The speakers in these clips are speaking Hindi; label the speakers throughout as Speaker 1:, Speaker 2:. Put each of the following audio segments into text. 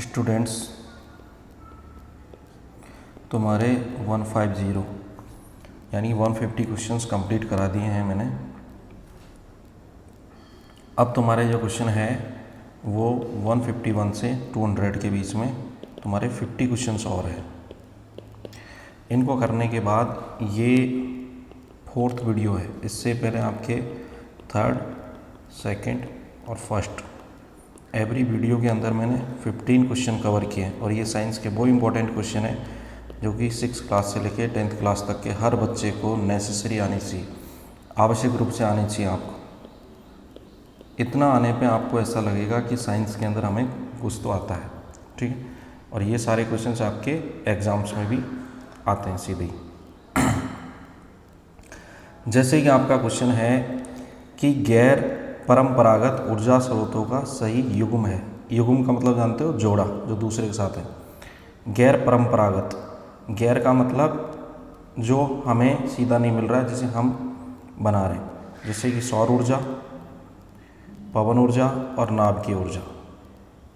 Speaker 1: स्टूडेंट्स, तुम्हारे 150 यानी 150 क्वेश्चंस कंप्लीट करा दिए हैं मैंने। अब तुम्हारे जो क्वेश्चन है वो 151 से 200 के बीच में तुम्हारे 50 क्वेश्चंस और हैं। इनको करने के बाद ये 4th वीडियो है। इससे पहले आपके 3rd, 2nd और 1st एवरी वीडियो के अंदर मैंने 15 क्वेश्चन कवर किए हैं और ये साइंस के वो इम्पोर्टेंट क्वेश्चन है जो कि 6th क्लास से लेकर 10th क्लास तक के हर बच्चे को नेसेसरी आनी चाहिए, आवश्यक रूप से आनी चाहिए। आपको इतना आने पे आपको ऐसा लगेगा कि साइंस के अंदर हमें कुछ तो आता है, ठीक है। और ये सारे क्वेश्चंस आपके एग्जाम्स में भी आते हैं सीधे ही। जैसे कि आपका क्वेश्चन है कि गैर परंपरागत ऊर्जा स्रोतों का सही युग्म है। युग्म का मतलब जानते हो, जोड़ा जो दूसरे के साथ है। गैर परंपरागत, गैर का मतलब जो हमें सीधा नहीं मिल रहा है, जिसे हम बना रहे हैं, जैसे कि सौर ऊर्जा, पवन ऊर्जा और नाभिकीय ऊर्जा।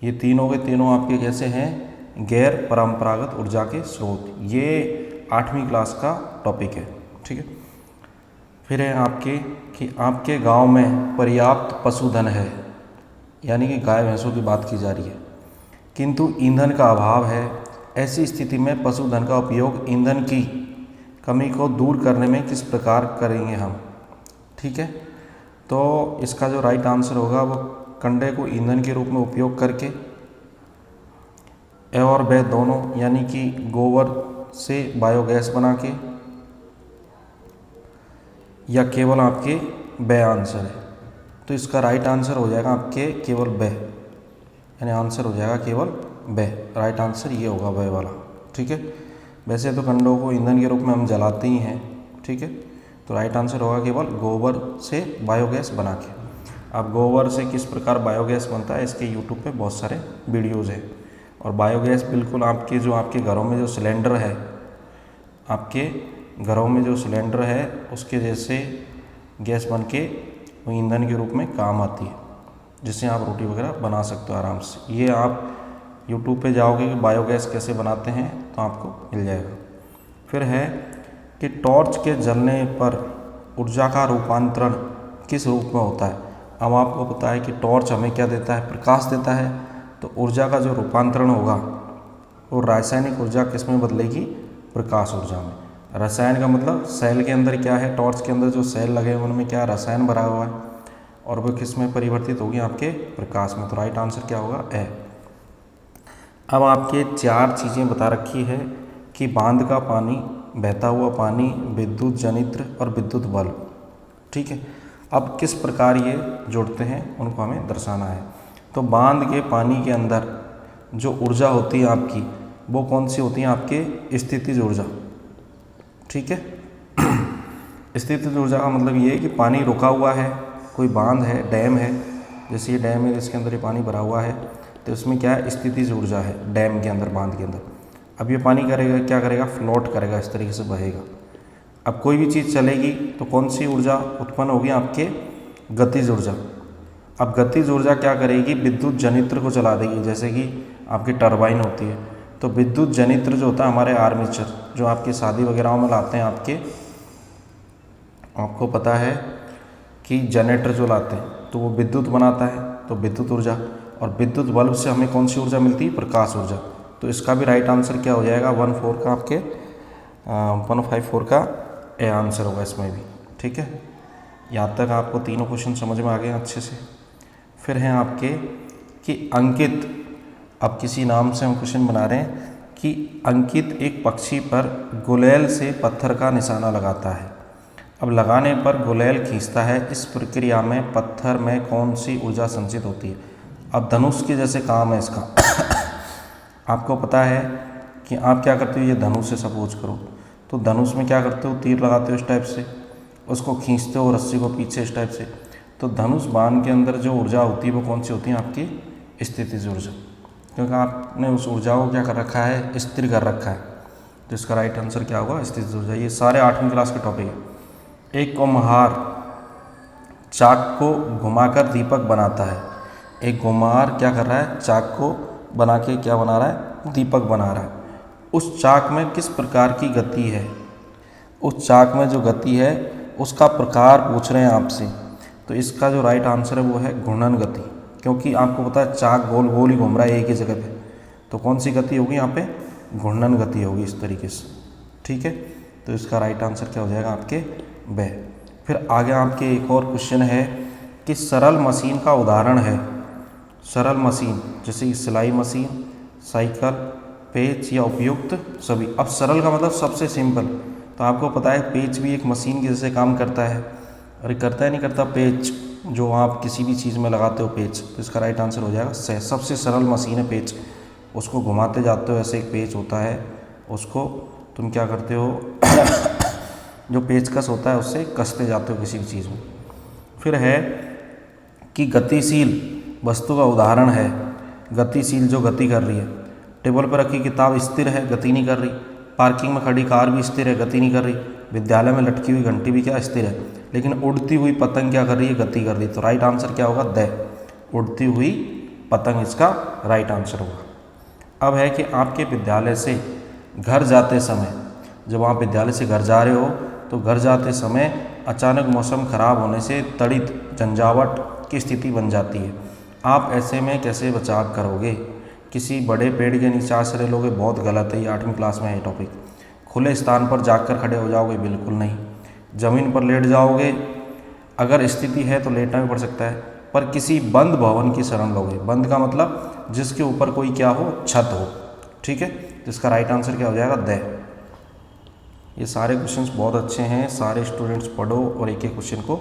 Speaker 1: ये तीनों के तीनों आपके कैसे हैं? गैर परंपरागत ऊर्जा के स्रोत। ये 8वीं क्लास का टॉपिक है, ठीक है। फिर है आपके कि आपके गांव में पर्याप्त पशुधन है, यानी कि गाय भैंसों की बात की जा रही है, किंतु ईंधन का अभाव है। ऐसी स्थिति में पशुधन का उपयोग ईंधन की कमी को दूर करने में किस प्रकार करेंगे हम, ठीक है। तो इसका जो राइट आंसर होगा वो कंडे को ईंधन के रूप में उपयोग करके ए और बे दोनों, यानी कि गोबर से बायोगैस बना के, या केवल आपके बे आंसर है। तो इसका राइट आंसर हो जाएगा आपके केवल बे, यानी आंसर हो जाएगा केवल बे। राइट आंसर ये होगा बे वाला, ठीक है। वैसे तो कंडों को ईंधन के रूप में हम जलाते ही हैं, ठीक है। तो राइट आंसर होगा केवल गोबर से बायोगैस बना के। अब गोबर से किस प्रकार बायोगैस बनता है, इसके यूट्यूब पे बहुत सारे वीडियोज़ हैं। और बायोगैस बिल्कुल आपके जो आपके घरों में जो सिलेंडर है, आपके घरों में जो सिलेंडर है उसके जैसे गैस बन के वो ईंधन के रूप में काम आती है, जिससे आप रोटी वगैरह बना सकते हो आराम से। ये आप यूट्यूब पे जाओगे कि बायोगैस कैसे बनाते हैं तो आपको मिल जाएगा। फिर है कि टॉर्च के जलने पर ऊर्जा का रूपांतरण किस रूप में होता है। अब आपको पता है कि टॉर्च हमें क्या देता है, प्रकाश देता है। तो ऊर्जा का जो रूपांतरण होगा वो रासायनिक ऊर्जा किस में बदलेगी, प्रकाश ऊर्जा में। रसायन का मतलब सेल के अंदर क्या है, टॉर्च के अंदर जो सेल लगे हैं उनमें क्या रसायन भरा हुआ है और वो किस में परिवर्तित होगी, आपके प्रकाश में। तो राइट आंसर क्या होगा, ए। अब आपके 4 चीज़ें बता रखी है कि बांध का पानी, बहता हुआ पानी, विद्युत जनित्र और विद्युत बल्ब, ठीक है। अब किस प्रकार ये जुड़ते हैं उनको हमें दर्शाना है। तो बांध के पानी के अंदर जो ऊर्जा होती है आपकी, वो कौन सी होती है, आपके स्थितिज ऊर्जा, ठीक है। स्थितिज ऊर्जा का मतलब ये है कि पानी रुका हुआ है, कोई बांध है, डैम है, जैसे ये डैम है जिसके अंदर ये पानी भरा हुआ है, तो इसमें क्या है, स्थितिज ऊर्जा है डैम के अंदर, बांध के अंदर। अब ये पानी करेगा क्या करेगा, फ्लोट करेगा, इस तरीके से बहेगा। अब कोई भी चीज़ चलेगी तो कौन सी ऊर्जा उत्पन्न होगी, आपके गतिज ऊर्जा। अब गतिज ऊर्जा क्या करेगी, विद्युत जनित्र को चला देगी, जैसे कि आपकी टरबाइन होती है। तो विद्युत जनित्र जो होता है हमारे आर्मेचर, जो आपके शादी वगैरह में लाते हैं आपके, आपको पता है कि जनरेटर जो लाते हैं तो वो विद्युत बनाता है, तो विद्युत ऊर्जा। और विद्युत बल्ब से हमें कौन सी ऊर्जा मिलती है, प्रकाश ऊर्जा। तो इसका भी राइट आंसर क्या हो जाएगा, 1/4 का आपके 154 का ए आंसर होगा इसमें भी, ठीक है। यहाँ तक आपको तीनों क्वेश्चन समझ में आ गए अच्छे से। फिर हैं आपके कि अंकित, अब किसी नाम से हम क्वेश्चन बना रहे हैं कि अंकित एक पक्षी पर गुलेल से पत्थर का निशाना लगाता है। अब लगाने पर गुलेल खींचता है, इस प्रक्रिया में पत्थर में कौन सी ऊर्जा संचित होती है। अब धनुष के जैसे काम है इसका। आपको पता है कि आप क्या करते हो, ये धनुष से सपोज करो, तो धनुष में क्या करते हो, तीर लगाते हो इस टाइप से, उसको खींचते हो रस्सी को पीछे इस टाइप से। तो धनुष बाण के अंदर जो ऊर्जा होती है वो कौन सी होती है, आपकी स्थितिज ऊर्जा, क्योंकि आपने उस ऊर्जा को क्या कर रखा है, स्थिर कर रखा है। तो इसका राइट आंसर क्या होगा, स्थितिज ऊर्जा। ये सारे 8वीं क्लास के टॉपिक है। एक कुम्हार चाक को घुमाकर दीपक बनाता है। एक कुम्हार क्या कर रहा है, चाक को बना के क्या बना रहा है, दीपक बना रहा है। उस चाक में किस प्रकार की गति है, उस चाक में जो गति है उसका प्रकार पूछ रहे हैं आपसे। तो इसका जो राइट आंसर है वो है घूर्णन गति, क्योंकि आपको पता है चाक गोल गोल ही घूम रहा है एक ही जगह पे। तो कौन सी गति होगी यहाँ पे, घूर्णन गति होगी इस तरीके से, ठीक है। तो इसका राइट आंसर क्या हो जाएगा आपके ब। फिर आगे आपके एक और क्वेश्चन है कि सरल मशीन का उदाहरण है। सरल मशीन जैसे सिलाई मशीन, साइकिल, पेच या उपयुक्त सभी। अब सरल का मतलब सबसे सिंपल, तो आपको पता है पेच भी एक मशीन के जैसे काम करता है। अरे करता है नहीं करता, पेच जो आप किसी भी चीज़ में लगाते हो पेच, तो इसका राइट आंसर हो जाएगा स। सबसे सरल मशीन है पेच, उसको घुमाते जाते हो, ऐसे एक पेच होता है, उसको तुम क्या करते हो जो पेचकस होता है उससे कसते जाते हो किसी भी चीज़ में। फिर है कि गतिशील वस्तु का उदाहरण है। गतिशील जो गति कर रही है, टेबल पर रखी किताब स्थिर है, गति नहीं कर रही। पार्किंग में खड़ी कार भी स्थिर है, गति नहीं कर रही। विद्यालय में लटकी हुई घंटी भी क्या स्थिर है, लेकिन उड़ती हुई पतंग क्या कर रही है, गति कर रही है। तो राइट आंसर क्या होगा, द। उड़ती हुई पतंग इसका राइट आंसर होगा। अब है कि आपके विद्यालय से घर जाते समय, जब आप विद्यालय से घर जा रहे हो तो घर जाते समय अचानक मौसम खराब होने से तड़ित झंझावट की स्थिति बन जाती है। आप ऐसे में कैसे बचाव करोगे। किसी बड़े पेड़ के नीचे आश्रय लोगे, बहुत गलत है, ये 8वीं क्लास में है टॉपिक। खुले स्थान पर जाकर खड़े हो जाओगे, बिल्कुल नहीं। ज़मीन पर लेट जाओगे, अगर स्थिति है तो लेटना भी पड़ सकता है। पर किसी बंद भवन की शरण लोगे। बंद का मतलब जिसके ऊपर कोई क्या हो, छत हो, ठीक है। तो इसका राइट आंसर क्या हो जाएगा, द। ये सारे क्वेश्चंस बहुत अच्छे हैं, सारे स्टूडेंट्स पढ़ो और एक एक क्वेश्चन को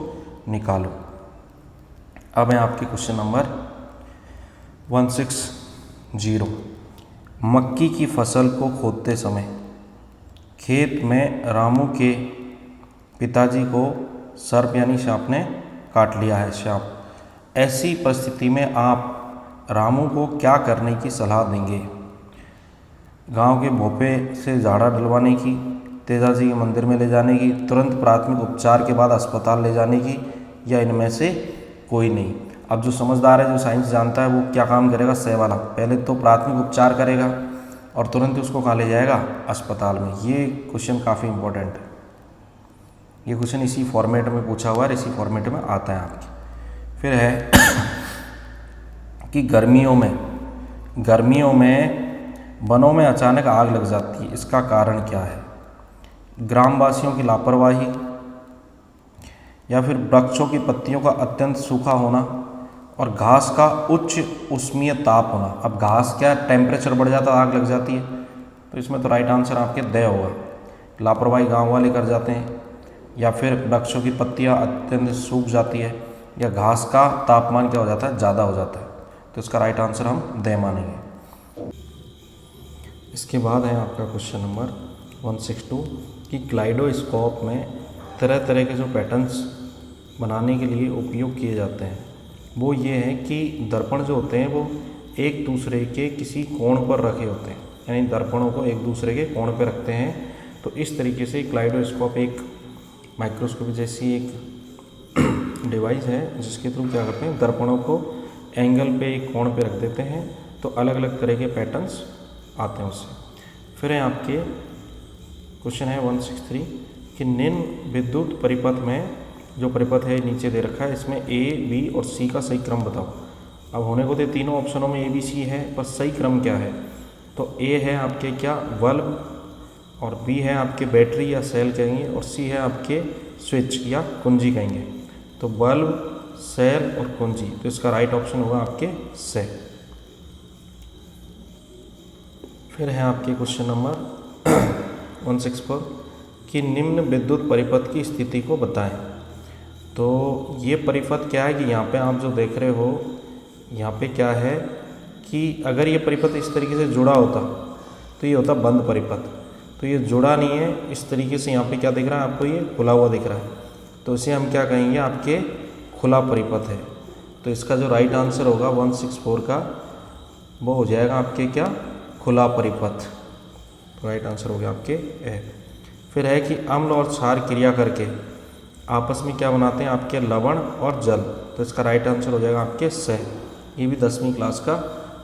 Speaker 1: निकालो। अब है आपके क्वेश्चन नंबर 160। मक्की की फसल को खोदते समय खेत में रामू के पिताजी को सर्प यानी सांप ने काट लिया है, सांप। ऐसी परिस्थिति में आप रामू को क्या करने की सलाह देंगे। गांव के भोपे से झाड़ा डलवाने की, तेजाजी के मंदिर में ले जाने की, तुरंत प्राथमिक उपचार के बाद अस्पताल ले जाने की, या इनमें से कोई नहीं। अब जो समझदार है, जो साइंस जानता है, वो क्या काम करेगा, स वाला। पहले तो प्राथमिक उपचार करेगा और तुरंत उसको कहाँ ले जाएगा, अस्पताल में। ये क्वेश्चन काफ़ी इंपॉर्टेंट है। ये क्वेश्चन इसी फॉर्मेट में पूछा हुआ है, इसी फॉर्मेट में आता है आपके। फिर है कि गर्मियों में वनों में अचानक आग लग जाती है, इसका कारण क्या है। ग्रामवासियों की लापरवाही, या फिर वृक्षों की पत्तियों का अत्यंत सूखा होना, और घास का उच्च उष्मीय ताप होना। अब घास क्या, टेम्परेचर बढ़ जाता है, आग लग जाती है। तो इसमें तो राइट आंसर आपके द होगा। लापरवाही गांव वाले कर जाते हैं, या फिर वृक्षों की पत्तियां अत्यंत सूख जाती है, या घास का तापमान क्या हो जाता है, ज़्यादा हो जाता है। तो इसका राइट आंसर हम द मानेंगे। इसके बाद है आपका क्वेश्चन नंबर 162 कि क्लाइडोस्कोप में तरह तरह के जो पैटर्न्स बनाने के लिए उपयोग किए जाते हैं, वो ये है कि दर्पण जो होते हैं वो एक दूसरे के किसी कोण पर रखे होते हैं, यानी दर्पणों को एक दूसरे के कोण पर रखते हैं। तो इस तरीके से क्लाइडोस्कोप एक माइक्रोस्कोप जैसी एक डिवाइस है, जिसके थ्रू क्या करते हैं, दर्पणों को एंगल पे एक कोण पे रख देते हैं, तो अलग अलग तरह के पैटर्न्स आते हैं उससे। फिर है आपके क्वेश्चन है 163 कि निम्न विद्युत परिपथ में, जो परिपथ है नीचे दे रखा है, इसमें ए, बी और सी का सही क्रम बताओ। अब होने को तो तीनों ऑप्शनों में ए, बी, सी है, पर सही क्रम क्या है। तो ए है आपके क्या, बल्ब, और बी है आपके बैटरी या सेल कहेंगे, और सी है आपके स्विच या कुंजी कहेंगे। तो बल्ब, सेल और कुंजी, तो इसका राइट ऑप्शन होगा आपके से। फिर है आपके क्वेश्चन नंबर 164 कि निम्न विद्युत परिपथ की स्थिति को बताएं। तो ये परिपथ क्या है कि यहाँ पे आप जो देख रहे हो, यहाँ पे क्या है कि अगर ये परिपथ इस तरीके से जुड़ा होता तो ये होता बंद परिपथ। तो ये जुड़ा नहीं है, इस तरीके से यहाँ पे क्या दिख रहा है आपको, ये खुला हुआ दिख रहा है, तो इसे हम क्या कहेंगे, आपके खुला परिपथ है। तो इसका जो राइट आंसर होगा 164 का, वो हो जाएगा आपके क्या, खुला परिपथ। तो राइट आंसर हो गया आपके ए। फिर है कि अम्ल और क्षार क्रिया करके आपस में क्या बनाते हैं, आपके लवण और जल। तो इसका राइट आंसर हो जाएगा आपके स। ये भी 10वीं क्लास का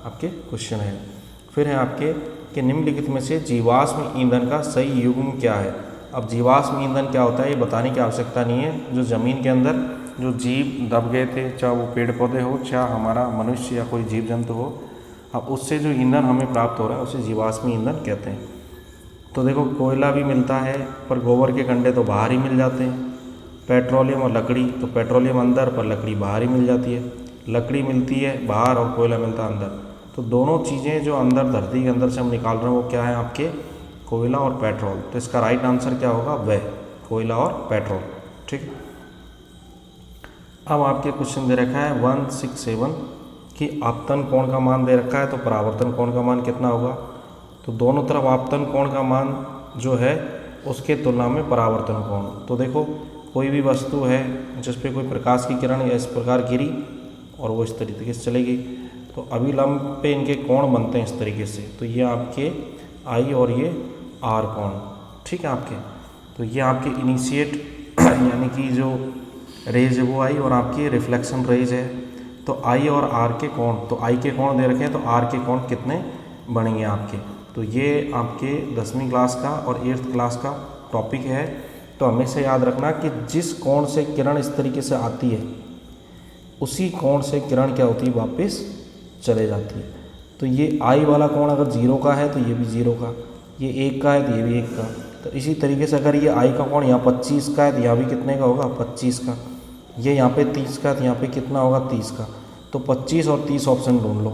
Speaker 1: आपके क्वेश्चन है। फिर है आपके कि निम्नलिखित में से जीवाश्म ईंधन का सही युग्म क्या है। अब जीवाश्म ईंधन क्या होता है ये बताने की आवश्यकता नहीं है। जो ज़मीन के अंदर जो जीव दब गए थे, चाहे वो पेड़ पौधे हो, चाहे हमारा मनुष्य या कोई जीव जंतु हो, अब उससे जो ईंधन हमें प्राप्त हो रहा है उसे जीवाश्म ईंधन कहते हैं। तो देखो कोयला भी मिलता है पर गोबर के कंडे तो बाहर ही मिल जाते हैं। पेट्रोलियम और लकड़ी, तो पेट्रोलियम अंदर पर लकड़ी बाहर ही मिल जाती है। लकड़ी मिलती है बाहर और कोयला मिलता है अंदर। तो दोनों चीज़ें जो अंदर धरती के अंदर से हम निकाल रहे हैं वो क्या है आपके कोयला और पेट्रोल। तो इसका राइट आंसर क्या होगा वह कोयला और पेट्रोल। ठीक। अब आपके क्वेश्चन दे रखा है 167 कि आपतन कोण का मान दे रखा है, तो परावर्तन कोण का मान कितना होगा। तो दोनों तरफ आपतन कोण का मान जो है उसके तुलना में परावर्तन कोण। तो देखो कोई भी वस्तु है जिस पे कोई प्रकाश की किरण या इस प्रकार गिरी और वो इस तरीके से चलेगी, तो अभिलंब पे इनके कोण बनते हैं इस तरीके से। तो ये आपके आई और ये आर कोण, ठीक है आपके। तो ये आपके इनिशिएट यानी कि जो रेज है वो आई और आपकी रिफ्लेक्शन रेज है। तो आई और आर के कोण, तो आई के कोण दे रखे हैं, तो आर के कोण कितने बनेंगे आपके। तो ये आपके 10वीं क्लास का और 8th क्लास का टॉपिक है। तो हमेशा याद रखना कि जिस कोण से किरण इस तरीके से आती है उसी कोण से किरण क्या होती है वापस चले जाती है। तो ये आई वाला कोण अगर 0 का है तो ये भी 0 का, ये 1 का है तो ये भी 1 का। तो इसी तरीके से अगर ये आई का कोण यहाँ 25 का है तो यहाँ भी कितने का होगा 25 का। ये यहाँ पे 30 का तो यहाँ पे कितना होगा 30 का। तो 25 और 30 ऑप्शन ढूंढ लो।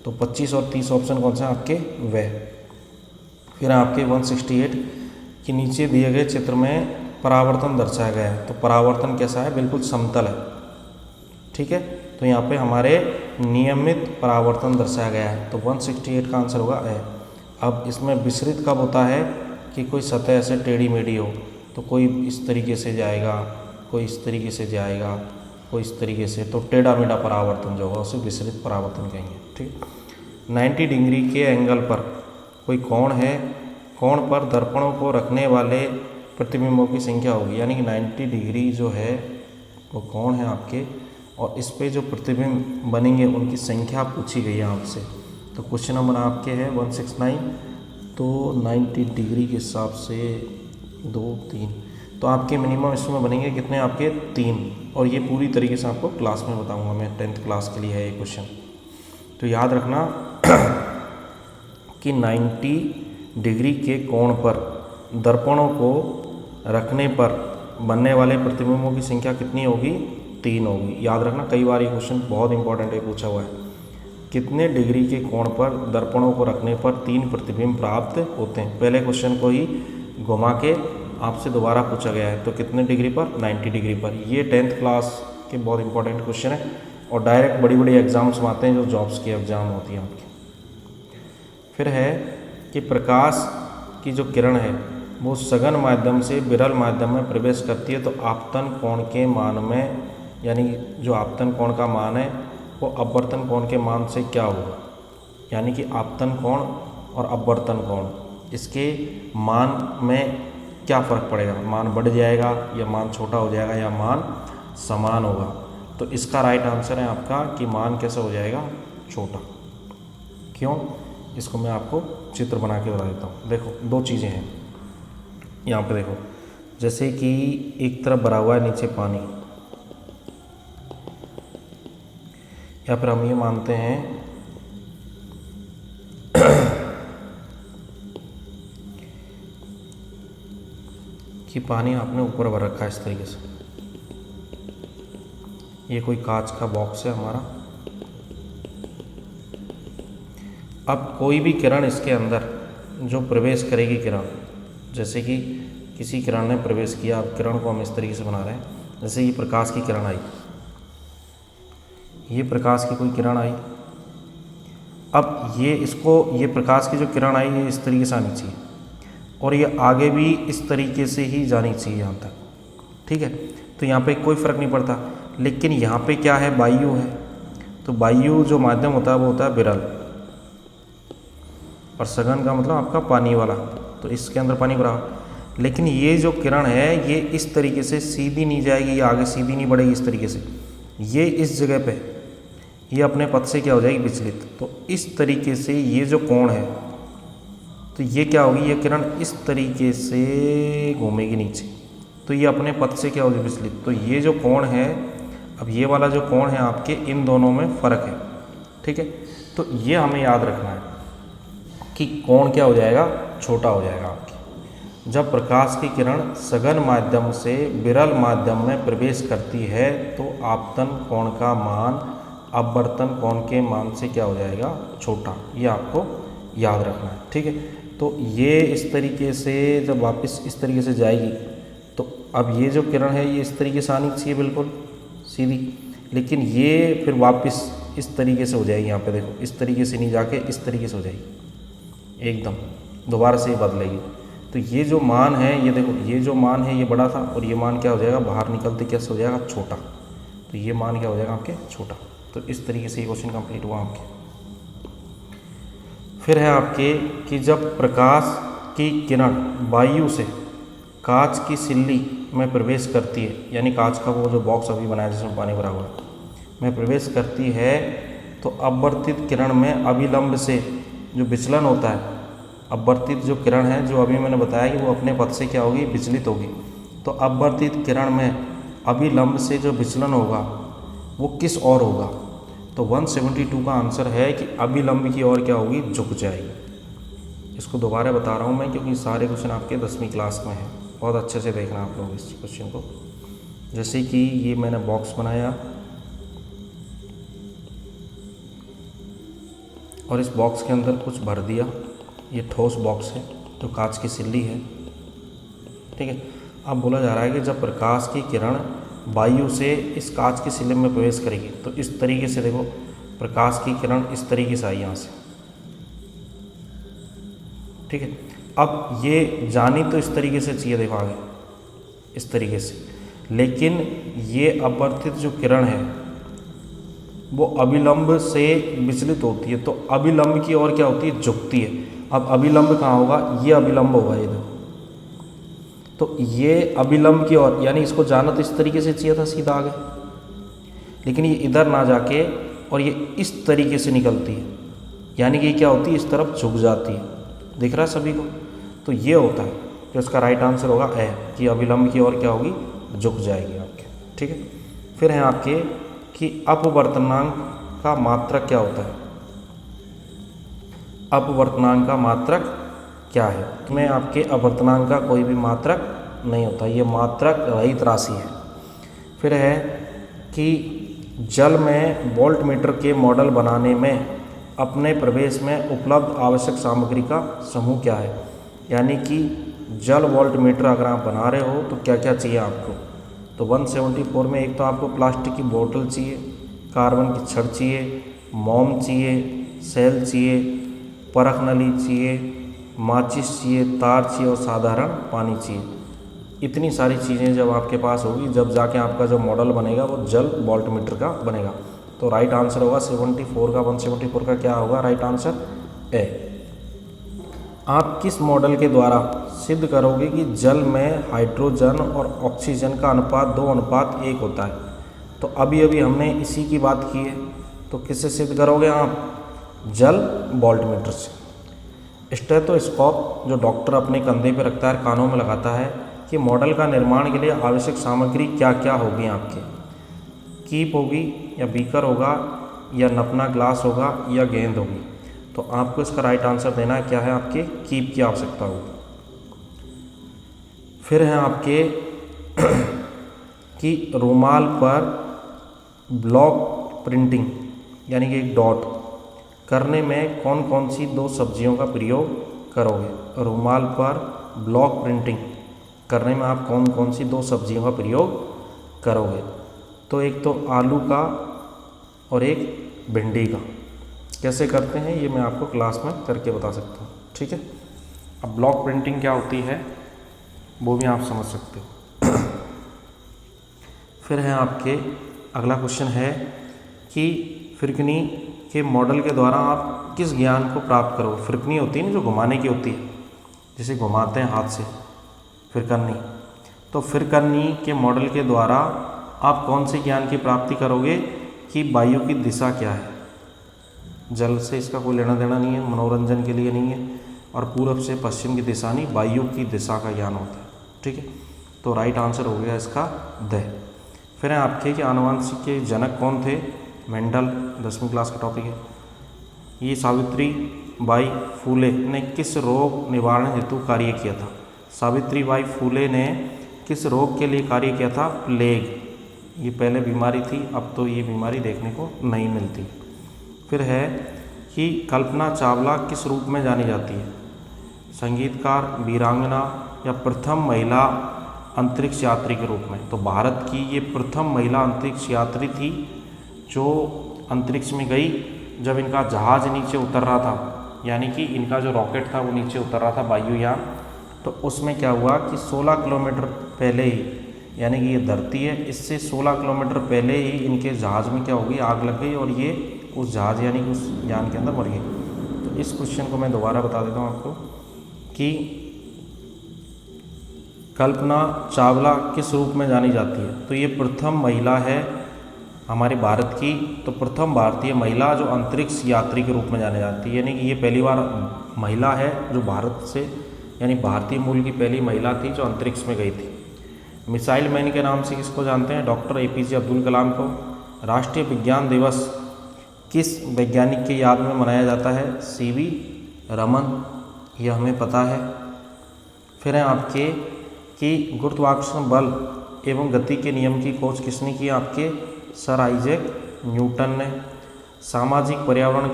Speaker 1: तो 25 और 30 ऑप्शन कौन सा है आपके वह। फिर आपके 168 के नीचे दिए गए चित्र में परावर्तन दर्शाया गया है। तो परावर्तन कैसा है, बिल्कुल समतल है, ठीक है। तो यहाँ पे हमारे नियमित परावर्तन दर्शाया गया है। तो 168 का आंसर होगा ए। अब इसमें विसरित कब होता है कि कोई सतह ऐसे टेढ़ी मेढ़ी हो, तो कोई इस तरीके से जाएगा, कोई इस तरीके से जाएगा, कोई इस तरीके से, तो टेढ़ा मेढ़ा परावर्तन जो होगा उसे विसरित परावर्तन कहेंगे, ठीक। 90 डिग्री के एंगल पर कोई कोण है, कोण पर दर्पणों को रखने वाले प्रतिबिंबों की संख्या होगी। यानी कि 90 डिग्री जो है वो कोण है आपके, और इस पे जो प्रतिबिंब बनेंगे उनकी संख्या पूछी गई है आपसे। तो क्वेश्चन नंबर आपके है 169। तो 90 डिग्री के हिसाब से 2 3, तो आपके मिनिमम इसमें बनेंगे कितने आपके 3। और ये पूरी तरीके से आपको क्लास में बताऊंगा मैं, 10th क्लास के लिए है ये क्वेश्चन। तो याद रखना कि 90 डिग्री के कोण पर दर्पणों को रखने पर बनने वाले प्रतिबिंबों की संख्या कितनी होगी 3 होगी। याद रखना, कई बार ये क्वेश्चन बहुत इंपॉर्टेंट है, पूछा हुआ है। कितने डिग्री के कोण पर दर्पणों को रखने पर 3 प्रतिबिंब प्राप्त होते हैं। पहले क्वेश्चन को ही घुमा के आपसे दोबारा पूछा गया है। तो कितने डिग्री पर 90 डिग्री पर। ये 10th क्लास के बहुत इंपॉर्टेंट क्वेश्चन है और डायरेक्ट बड़ी बड़ी एग्जाम्स में आते हैं जो जॉब्स की एग्ज़ाम होती है आपकी। फिर है कि प्रकाश की जो किरण है वो सघन माध्यम से विरल माध्यम में प्रवेश करती है। तो आपतन कोण के मान में, यानी जो आपतन कोण का मान है वो अपवर्तन कोण के मान से क्या होगा। यानी कि आपतन कोण और अपवर्तन कोण, इसके मान में क्या फ़र्क पड़ेगा, मान बढ़ जाएगा या मान छोटा हो जाएगा या मान समान होगा। तो इसका राइट आंसर है आपका कि मान कैसा हो जाएगा छोटा। क्यों, इसको मैं आपको चित्र बना के बता देता हूँ। देखो 2 चीज़ें हैं यहाँ पे। देखो जैसे कि एक तरफ भरा हुआ है नीचे पानी, या फिर हम ये मानते हैं कि पानी आपने ऊपर भर रखा है इस तरीके से। ये कोई कांच का बॉक्स है हमारा। अब कोई भी किरण इसके अंदर जो प्रवेश करेगी किरण, जैसे कि किसी किरण ने प्रवेश किया, अब किरण को हम इस तरीके से बना रहे हैं। जैसे ये प्रकाश की किरण आई, ये प्रकाश की कोई किरण आई। अब ये प्रकाश की जो किरण आई ये इस तरीके से आनी चाहिए और ये आगे भी इस तरीके से ही जानी चाहिए यहाँ तक, ठीक है। तो यहाँ पे कोई फ़र्क नहीं पड़ता। लेकिन यहाँ पे क्या है, वायु है। तो वायु जो माध्यम होता है वो होता है विरल, और सघन का मतलब आपका पानी वाला। तो इसके अंदर पानी भरा। लेकिन ये जो किरण है ये इस तरीके से सीधी नहीं जाएगी, ये आगे सीधी नहीं बढ़ेगी इस तरीके से, ये इस जगह पे, ये अपने पथ से क्या हो जाएगी, विचलित। तो इस तरीके से ये जो कोण है, तो ये क्या होगी, ये किरण इस तरीके से घूमेगी नीचे, तो ये अपने पथ से क्या होगी, विचलित। तो ये जो कोण है, अब ये वाला जो कोण है आपके, इन दोनों में फ़र्क है, ठीक है। तो ये हमें याद रखना है कि कोण क्या हो जाएगा, छोटा हो जाएगा आपकी। जब प्रकाश की किरण सघन माध्यम से विरल माध्यम में प्रवेश करती है तो आपतन कोण का मान अपवर्तन कोण के मान से क्या हो जाएगा, छोटा। ये आपको याद रखना है, ठीक है। तो ये इस तरीके से जब वापस इस तरीके से जाएगी, तो अब ये जो किरण है ये इस तरीके से आनी चाहिए, बिल्कुल सीधी, लेकिन ये फिर वापस इस तरीके से हो जाएगी। यहाँ पे देखो, इस तरीके से नहीं जाके इस तरीके से हो जाएगी, एकदम दोबारा से ही बदलेगी। तो ये जो मान है, ये देखो, ये जो मान है ये बड़ा था, और ये मान क्या हो जाएगा, बाहर निकलते कैसे हो जाएगा, छोटा। तो ये मान क्या हो जाएगा आपके, छोटा। तो इस तरीके से ये क्वेश्चन कंप्लीट हुआ आपके। फिर है आपके कि जब प्रकाश की किरण वायु से कांच की सिल्ली में प्रवेश करती है, यानी कांच का वो जो बॉक्स अभी बनाया जिसमें पानी भरा हुआ है, में प्रवेश करती है, तो अपवर्तित किरण में अभिलंब से जो विचलन होता है, अपवर्तित जो किरण है, जो अभी मैंने बताया कि वो अपने पथ से क्या होगी, विचलित होगी। तो अपवर्तित किरण में अभिलंब से जो विचलन होगा वो किस ओर होगा। तो 172 का आंसर है कि अभिलंब की ओर क्या होगी, झुक जाएगी। इसको दोबारा बता रहा हूँ मैं, क्योंकि सारे क्वेश्चन आपके 10वीं क्लास में हैं। बहुत अच्छे से देखना आप लोग इस क्वेश्चन को। जैसे कि ये मैंने बॉक्स बनाया, और इस बॉक्स के अंदर कुछ भर दिया। ये ठोस बॉक्स है जो कांच की सिल्ली है, ठीक है। अब बोला जा रहा है कि जब प्रकाश की किरण वायु से इस कांच की सिल्ली में प्रवेश करेगी, तो इस तरीके से देखो, प्रकाश की किरण इस तरीके से आई यहाँ से, ठीक है। अब ये जानी तो इस तरीके से चाहिए, देखो आगे इस तरीके से, लेकिन ये अपवर्तित जो किरण है वो अभिलंब से विचलित होती है, तो अभिलंब की ओर क्या होती है, झुकती है। अब अभिलंब कहाँ होगा, ये अभिलंब होगा, ये देखो। तो ये अभिलंब की ओर, यानी इसको जाना तो इस तरीके से चाहिए था, सीधा आगे, लेकिन ये इधर ना जाके और ये इस तरीके से निकलती है, यानी कि क्या होती है, इस तरफ झुक जाती है। दिख रहा है सभी को। तो ये होता है, तो इसका राइट आंसर होगा ए, कि अभिलंब की ओर क्या होगी, झुक जाएगी आपके, ठीक है। फिर है आपके कि अपवर्तनांक का मात्रक क्या होता है। अपवर्तनांक का मात्रक क्या है। में आपके अपवर्तनांक का कोई भी मात्रक नहीं होता, ये मात्रक रहित राशि है। फिर है कि जल में वोल्टमीटर के मॉडल बनाने में अपने प्रवेश में उपलब्ध आवश्यक सामग्री का समूह क्या है। यानी कि जल वोल्टमीटर अगर आप बना रहे हो तो क्या क्या चाहिए आपको। तो 174 में एक तो आपको प्लास्टिक की बोतल चाहिए, कार्बन की छड़ चाहिए, मोम चाहिए, सेल चाहिए, परख नली चाहिए, माचिस चाहिए, तार चाहिए और साधारण पानी चाहिए। इतनी सारी चीज़ें जब आपके पास होगी, जब जाके आपका जो मॉडल बनेगा वो जल वोल्टमीटर का बनेगा। तो राइट आंसर होगा 74 का, 174 का क्या होगा राइट आंसर ए। आप किस मॉडल के द्वारा सिद्ध करोगे कि जल में हाइड्रोजन और ऑक्सीजन का अनुपात 2:1 होता है। तो अभी अभी हमने इसी की बात की है, तो किससे सिद्ध करोगे आप, जल वोल्टमीटर से। स्टेथोस्कोप जो डॉक्टर अपने कंधे पर रखता है, कानों में लगाता है, कि मॉडल का निर्माण के लिए आवश्यक सामग्री क्या क्या होगी आपके। कीप होगी या बीकर होगा या नपना ग्लास होगा या गेंद होगी। तो आपको इसका राइट आंसर देना है क्या है, आपके कीप की आवश्यकता होगी। फिर है आपके कि रुमाल पर ब्लॉक प्रिंटिंग यानी कि एक डॉट करने में कौन कौन सी 2 सब्जियों का प्रयोग करोगे। रुमाल पर ब्लॉक प्रिंटिंग करने में आप कौन कौन सी 2 सब्जियों का प्रयोग करोगे। तो एक तो आलू का और एक भिंडी का। कैसे करते हैं ये मैं आपको क्लास में करके बता सकता हूँ, ठीक है। अब ब्लॉक प्रिंटिंग क्या होती है वो भी आप समझ सकते हो। फिर है आपके अगला क्वेश्चन है कि फिरकनी के मॉडल के द्वारा आप किस ज्ञान को प्राप्त करोगे। फिरकनी होती है ना जो घुमाने की होती है, जिसे घुमाते हैं हाथ से, फिरकनी। तो फिरकनी के मॉडल के द्वारा आप कौन से ज्ञान की प्राप्ति करोगे कि वायु की दिशा क्या है। जल से इसका कोई लेना देना नहीं है, मनोरंजन के लिए नहीं है, और पूरब से पश्चिम की दिशा नहीं, वायु की दिशा का ज्ञान होता है। ठीक है, तो राइट आंसर हो गया इसका द। फिर है आपके कि आनुवंशिक के जनक कौन थे। मेंडल, 10वीं क्लास का टॉपिक है। ये सावित्री बाई फूले ने किस रोग निवारण हेतु कार्य किया था। सावित्री बाई फूले ने किस रोग के लिए कार्य किया था। प्लेग। ये पहले बीमारी थी, अब तो ये बीमारी देखने को नहीं मिलती। फिर है कि कल्पना चावला किस रूप में जानी जाती है। संगीतकार, वीरांगना या प्रथम महिला अंतरिक्ष यात्री के रूप में। तो भारत की ये प्रथम महिला अंतरिक्ष यात्री थी जो अंतरिक्ष में गई जब इनका जहाज़ नीचे उतर रहा था, यानी कि इनका जो रॉकेट था वो नीचे उतर रहा था, वायुयान। तो उसमें क्या हुआ कि 16 किलोमीटर पहले ही, यानी कि ये धरती है, इससे 16 किलोमीटर पहले ही इनके जहाज़ में क्या होगी, आग लग गई और ये उस जहाज़ यानी कि उस यान के अंदर मर गई। तो इस क्वेश्चन को मैं दोबारा बता देता हूँ आपको कि कल्पना चावला किस रूप में जानी जाती है। तो ये प्रथम महिला है हमारे भारत की, तो प्रथम भारतीय महिला जो अंतरिक्ष यात्री के रूप में जानी जाती है, यानी कि ये पहली बार महिला है जो भारत से, यानी भारतीय मूल की पहली महिला थी जो अंतरिक्ष में गई थी। मिसाइल मैन के नाम से किसको जानते हैं। डॉक्टर APJ अब्दुल कलाम को। राष्ट्रीय विज्ञान दिवस किस वैज्ञानिक की याद में मनाया जाता है। CV रमन, यह हमें पता है। फिर हैं आपके कि गुरुत्वाकर्षण बल एवं गति के नियम की खोज किसने की। आपके सर आइजैक न्यूटन ने। सामाजिक पर्यावरण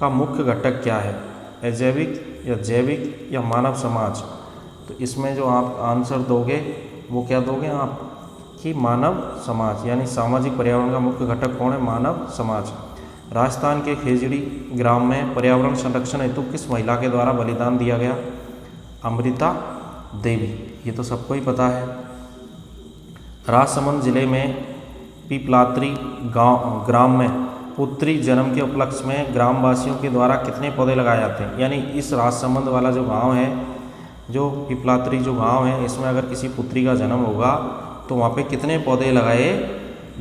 Speaker 1: का मुख्य घटक क्या है। अजैविक या जैविक या मानव समाज। तो इसमें जो आप आंसर दोगे वो क्या दोगे आप कि मानव समाज, यानी सामाजिक पर्यावरण का मुख्य घटक कौन है, मानव समाज। राजस्थान के खेजड़ी ग्राम में पर्यावरण संरक्षण हेतु किस महिला के द्वारा बलिदान दिया गया। अमृता देवी, ये तो सबको ही पता है। राजसमंद जिले में पीपलात्री ग्राम में पुत्री जन्म के उपलक्ष्य में ग्रामवासियों के द्वारा कितने पौधे लगाए जाते हैं। यानी इस राजसमंद वाला जो गांव है, जो पीपलात्री जो गांव है, इसमें अगर किसी पुत्री का जन्म होगा तो वहाँ पे कितने पौधे लगाए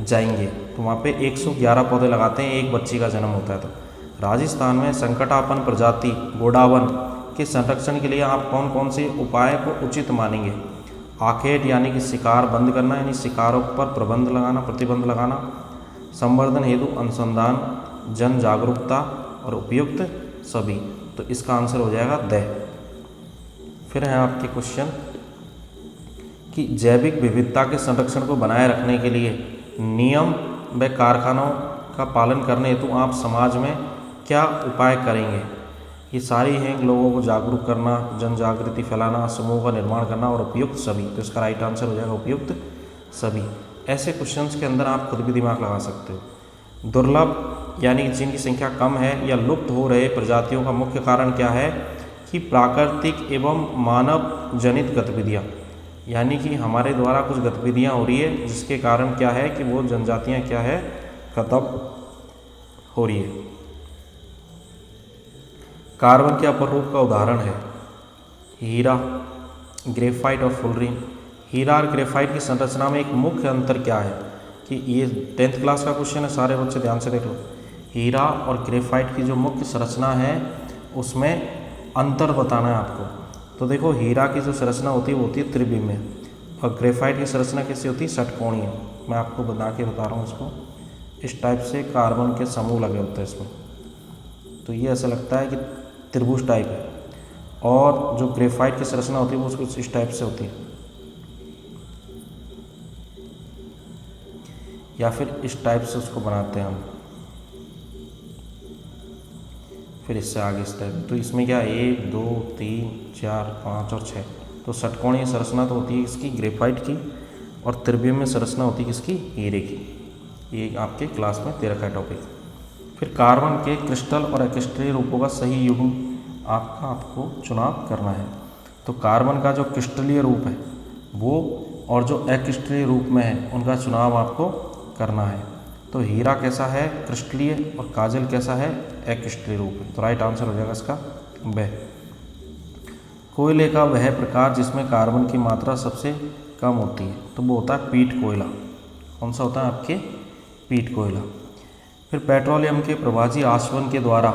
Speaker 1: जाएंगे। तो वहाँ पे 111 पौधे लगाते हैं, एक बच्ची का जन्म होता है। तो राजस्थान में संकटापन्न प्रजाति गोडावन के संरक्षण के लिए आप कौन कौन से उपाय को उचित मानेंगे। आखेट यानी कि शिकार बंद करना, यानी शिकारों पर प्रतिबंध लगाना। संवर्धन हेतु अनुसंधान, जन जागरूकता और उपयुक्त सभी। तो इसका आंसर हो जाएगा द। फिर है आपके क्वेश्चन कि जैविक विविधता के संरक्षण को बनाए रखने के लिए नियम व कारखानों का पालन करने हेतु आप समाज में क्या उपाय करेंगे। ये सारी हैं लोगों को जागरूक करना, जन जागृति फैलाना, समूह का निर्माण करना और उपयुक्त सभी। तो इसका राइट आंसर हो जाएगा उपयुक्त सभी। ऐसे क्वेश्चंस के अंदर आप खुद भी दिमाग लगा सकते हो। दुर्लभ यानी जिनकी संख्या कम है या लुप्त हो रहे प्रजातियों का मुख्य कारण क्या है कि प्राकृतिक एवं मानव जनित गतिविधियाँ, यानी कि हमारे द्वारा कुछ गतिविधियाँ हो रही है जिसके कारण क्या है कि वो जनजातियाँ क्या है, खत्म हो रही है। कार्बन के अपर रूप का उदाहरण है हीरा, ग्रेफाइट और फुलरिन। हीरा और ग्रेफाइट की संरचना में एक मुख्य अंतर क्या है कि ये 10th क्लास का क्वेश्चन है, सारे बच्चे ध्यान से देख लो। हीरा और ग्रेफाइट की जो मुख्य संरचना है उसमें अंतर बताना है आपको। तो देखो, हीरा की जो संरचना होती है वो होती है त्रिविमीय और ग्रेफाइट की संरचना कैसी होती है, षटकोणीय। मैं आपको बता रहा हूँ इसको। इस टाइप से कार्बन के समूह लगे होते हैं इसमें, तो ये ऐसा लगता है कि त्रिभुज टाइप है। और जो ग्रेफाइट की संरचना होती है वो कुछ इस टाइप से होती है, या फिर इस टाइप से उसको बनाते हैं हम, फिर इससे आगे इस टाइप। तो इसमें क्या 1 2 3 4 5 और 6। तो षटकोणीय संरचना तो होती है इसकी ग्रेफाइट की, और त्रिविमीय संरचना होती है किसकी, हीरे की। ये आपके क्लास में 13 का टॉपिक। फिर कार्बन के क्रिस्टल और एक्स्ट्रीय रूपों का सही युग्म आपको चुनाव करना है। तो कार्बन का जो क्रिस्टलीय रूप है वो और जो एक्स्ट्रीय रूप में है उनका चुनाव आपको करना है। तो हीरा कैसा है, क्रिस्टलीय, और काजल कैसा है, एक्स्ट्रीय रूप है। तो राइट आंसर हो जाएगा इसका ब। कोयले का वह प्रकार जिसमें कार्बन की मात्रा सबसे कम होती है, तो वो होता है पीट कोयला। कौन सा होता है आपके, पीट कोयला। फिर पेट्रोलियम के प्रवासी आसवन के द्वारा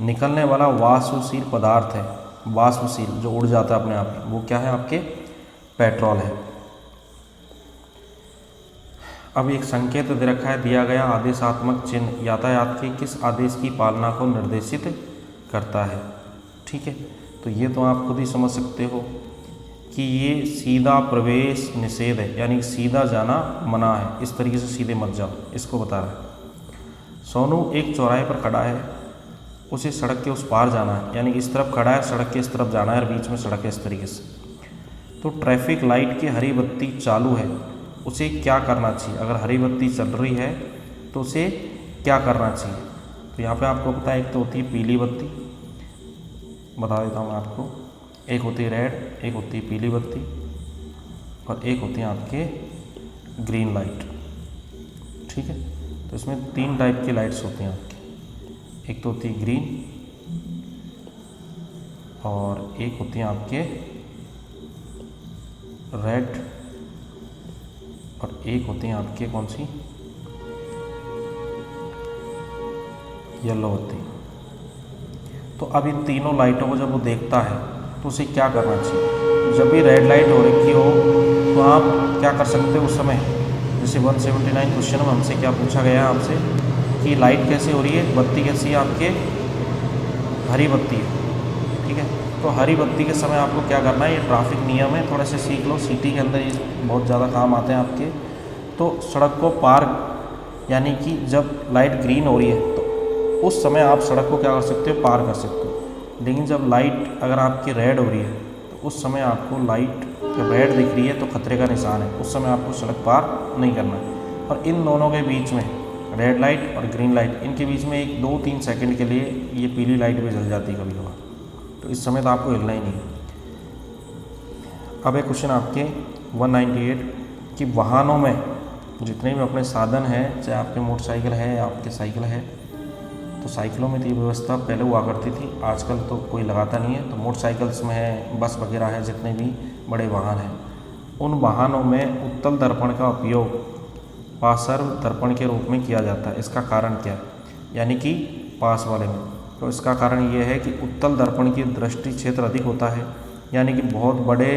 Speaker 1: निकलने वाला वाष्पशील पदार्थ है, वाष्पशील जो उड़ जाता है अपने आप ही, वो क्या है आपके पेट्रोल है। अब एक संकेत दे रखा है, दिया गया आदेशात्मक चिन्ह यातायात के किस आदेश की पालना को निर्देशित करता है। ठीक है, तो ये तो आप खुद ही समझ सकते हो कि ये सीधा प्रवेश निषेध है, यानी सीधा जाना मना है, इस तरीके से सीधे मत जाओ, इसको बता रहा है। सोनू एक चौराहे पर खड़ा है, उसे सड़क के उस पार जाना है, यानी इस तरफ खड़ा है, सड़क के इस तरफ जाना है और बीच में सड़क है इस तरीके से। तो ट्रैफिक लाइट की हरी बत्ती चालू है, उसे क्या करना चाहिए? अगर हरी बत्ती चल रही है तो उसे क्या करना चाहिए? तो यहाँ पे आपको पता है, एक तो होती है पीली बत्ती, बता देता हूँ मैं आपको, एक होती है रेड, एक होती है पीली बत्ती और एक होती है आपके ग्रीन लाइट। ठीक है, तो इसमें 3 टाइप की लाइट्स होती हैं आपकी, एक तो होती है ग्रीन और एक होती है आपके रेड और एक होती हैं आपके कौन सी, येलो होती। तो अब इन तीनों लाइटों को जब वो देखता है तो उसे क्या करना चाहिए? जब भी रेड लाइट हो रखी हो तो आप क्या कर सकते हो उस समय? जैसे 179 क्वेश्चन में हमसे क्या पूछा गया है आपसे कि लाइट कैसे हो रही है, बत्ती कैसी है आपके, हरी बत्ती है। ठीक है, तो हरी बत्ती के समय आपको क्या करना है, ये ट्रैफिक नियम है, थोड़े से सीख लो, सिटी के अंदर ये बहुत ज़्यादा काम आते हैं आपके। तो सड़क को पार, यानी कि जब लाइट ग्रीन हो रही है तो उस समय आप सड़क को क्या कर सकते हो, पार कर सकते हो। लेकिन जब लाइट अगर आपकी रेड हो रही है तो उस समय आपको, लाइट जब रेड दिख रही है तो खतरे का निशान है, उस समय आपको सड़क पार नहीं करना है। और इन दोनों के बीच में, रेड लाइट और ग्रीन लाइट, इनके बीच में 1-2-3 सेकंड के लिए ये पीली लाइट भी जल जाती है कभी कभार, तो इस समय तो आपको हिलना ही नहीं है। अब एक क्वेश्चन आपके 198 कि वाहनों में जितने भी अपने साधन हैं, चाहे आपके मोटरसाइकिल है या आपके साइकिल है, तो साइकिलों में तो ये व्यवस्था पहले हुआ करती थी, आजकल तो कोई लगाता नहीं है। तो मोटरसाइकिल्स में है, बस वगैरह है, जितने भी बड़े वाहन हैं, उन वाहनों में उत्तल दर्पण का उपयोग पार्श्व दर्पण के रूप में किया जाता है। इसका कारण क्या है? यानी कि पास वाले में, तो इसका कारण ये है कि उत्तल दर्पण की दृष्टि क्षेत्र अधिक होता है, यानी कि बहुत बड़े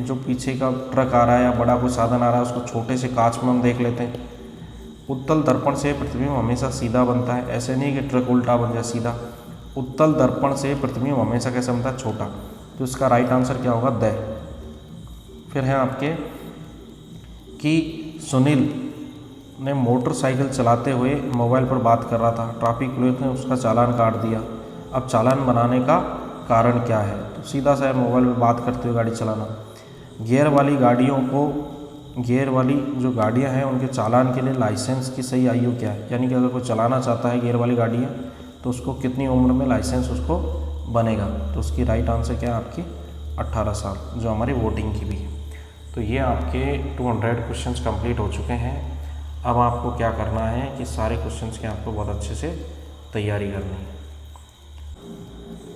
Speaker 1: जो पीछे का ट्रक आ रहा है या बड़ा कोई साधन आ रहा है, उसको छोटे से कांच में हम देख लेते हैं। उत्तल दर्पण से प्रतिबिंब हमेशा सीधा बनता है, ऐसे नहीं कि ट्रक उल्टा बन जाए सीधा। उत्तल दर्पण से प्रतिबिंब हमेशा कैसे बनता है, छोटा। तो इसका राइट आंसर क्या होगा, द। फिर है आपके कि सुनील ने मोटरसाइकिल चलाते हुए मोबाइल पर बात कर रहा था, ट्रैफिक पुलिस ने उसका चालान काट दिया। अब चालान बनाने का कारण क्या है? तो सीधा सा मोबाइल पर बात करते हुए गाड़ी चलाना। गियर वाली गाड़ियों को, गियर वाली जो गाड़ियां हैं उनके चालान के लिए लाइसेंस की सही आयु क्या है? यानी कि अगर कोई चलाना चाहता है गियर वाली गाड़ियाँ, तो उसको कितनी उम्र में लाइसेंस उसको बनेगा? तो उसकी राइट आंसर क्या है आपकी 18 साल, जो हमारी वोटिंग की भी है। तो ये आपके 200 क्वेश्चंस कंप्लीट हो चुके हैं। अब आपको क्या करना है कि सारे क्वेश्चंस की आपको बहुत अच्छे से तैयारी करनी है।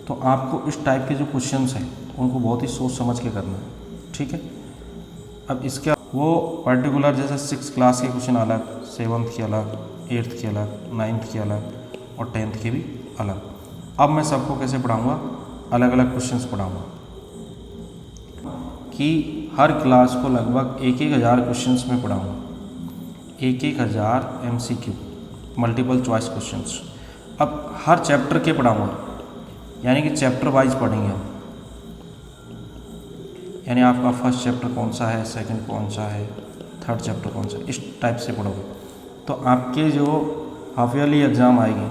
Speaker 1: तो आपको इस टाइप के जो क्वेश्चंस हैं उनको बहुत ही सोच समझ के करना है। ठीक है, अब इसके वो पर्टिकुलर जैसे 6th क्लास के क्वेश्चन अलग, 7th के अलग, 8th के अलग, 9th के अलग और 10th के भी अलग। अब मैं सबको कैसे पढ़ाऊँगा, अलग अलग क्वेश्चंस पढ़ाऊँगा कि हर क्लास को लगभग 1,000 क्वेश्चंस में पढ़ाऊँगा, 1,000 MCQ मल्टीपल चॉइस क्वेश्चंस। अब हर चैप्टर के पढ़ाऊँगा, यानी कि चैप्टर वाइज पढ़ेंगे हम, यानी आपका फर्स्ट चैप्टर कौन सा है, सेकंड कौन सा है, थर्ड चैप्टर कौन सा है, इस टाइप से पढ़ोगे। तो आपके जो हाफ ईयरली एग्ज़ाम आएगी,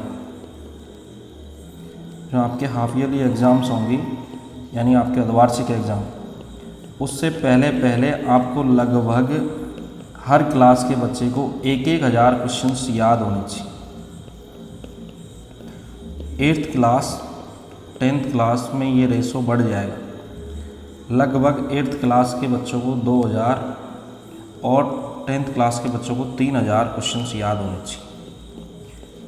Speaker 1: जो आपके हाफ ईयरली एग्ज़ाम्स होंगी, यानी आपके अर्धवार्षिक एग्ज़ाम, उससे पहले पहले आपको लगभग हर क्लास के बच्चे को 1,000 क्वेश्चंस याद होने चाहिए। 8th क्लास 10th क्लास में ये रेशो बढ़ जाएगा, लगभग 8th क्लास के बच्चों को 2,000 और 10th क्लास के बच्चों को 3,000 क्वेश्चंस याद होने चाहिए।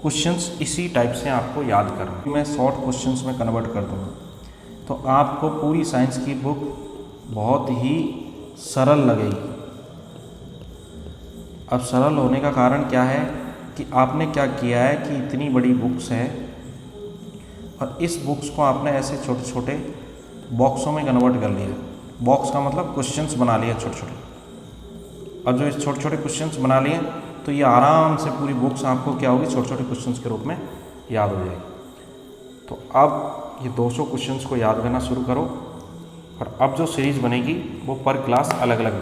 Speaker 1: क्वेश्चंस इसी टाइप से आपको याद करना, मैं शॉर्ट क्वेश्चंस में कन्वर्ट कर दूँगा, तो आपको पूरी साइंस की बुक बहुत ही सरल लगेगी। अब सरल होने का कारण क्या है कि आपने क्या किया है कि इतनी बड़ी बुक्स है और इस बुक्स को आपने ऐसे छोटे छोटे बॉक्सों में कन्वर्ट कर लिया। बॉक्स का मतलब क्वेश्चंस बना लिए छोटे छोटे। और जो इस छोटे छोटे क्वेश्चंस बना लिए तो ये आराम से पूरी बुक्स आपको क्या होगी, छोटे छोटे क्वेश्चंस के रूप में याद हो जाएगी। तो अब ये 200 क्वेश्चंस को याद करना शुरू करो और अब जो सीरीज़ बनेगी वो पर क्लास अलग अलग